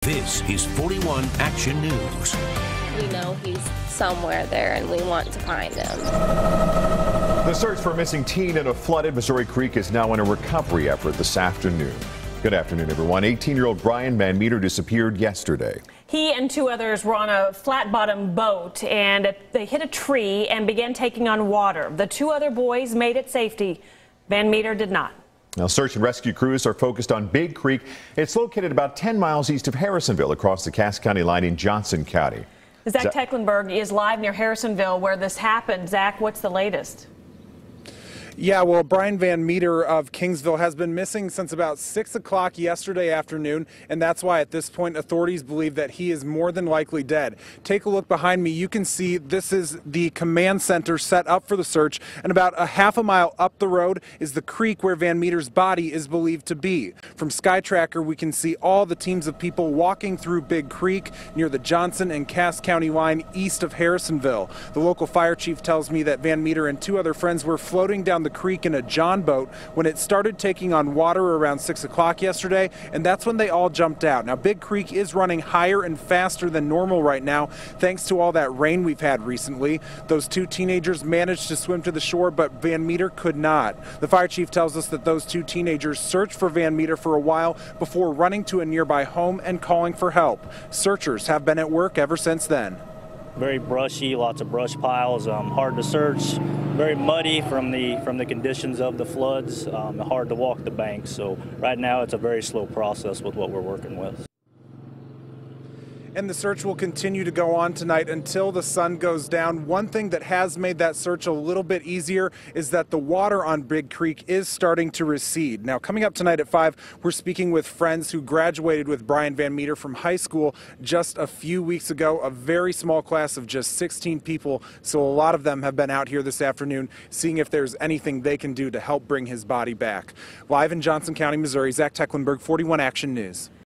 This is 41 Action News. We know he's somewhere there and we want to find him. The search for a missing teen in a flooded Missouri Creek is now in a recovery effort this afternoon. Good afternoon, everyone. 18-year-old Brian Van Meter disappeared yesterday. He and two others were on a flat-bottom boat and they hit a tree and began taking on water. The two other boys made it safety. Van Meter did not. Now, search and rescue crews are focused on Big Creek. It's located about 10 miles east of Harrisonville across the Cass County line in Johnson County. Zach Tecklenburg is live near Harrisonville where this happened. Zach, what's the latest? Yeah, well, Brian Van Meter of Kingsville has been missing since about 6 o'clock yesterday afternoon, and that's why at this point authorities believe that he is more than likely dead. Take a look behind me. You can see this is the command center set up for the search, and about a half a mile up the road is the creek where Van Meter's body is believed to be. From Sky Tracker, we can see all the teams of people walking through Big Creek near the Johnson and Cass County line east of Harrisonville. The local fire chief tells me that Van Meter and two other friends were floating down the creek in a john boat when it started taking on water around 6 o'clock yesterday, and that's when they all jumped out. Now, Big Creek is running higher and faster than normal right now thanks to all that rain we've had recently. Those two teenagers managed to swim to the shore, but Van Meter could not. The fire chief tells us that those two teenagers searched for Van Meter for a while before running to a nearby home and calling for help. Searchers have been at work ever since then. Very brushy, lots of brush piles, hard to search, very muddy from the conditions of the floods, hard to walk the banks. So right now it's a very slow process with what we're working with. And the search will continue to go on tonight until the sun goes down. One thing that has made that search a little bit easier is that the water on Big Creek is starting to recede. Now, coming up tonight at 5, we're speaking with friends who graduated with Brian Van Meter from high school just a few weeks ago, a very small class of just 16 people. So a lot of them have been out here this afternoon seeing if there's anything they can do to help bring his body back. Live in Johnson County, Missouri, Zach Tecklenburg, 41 Action News.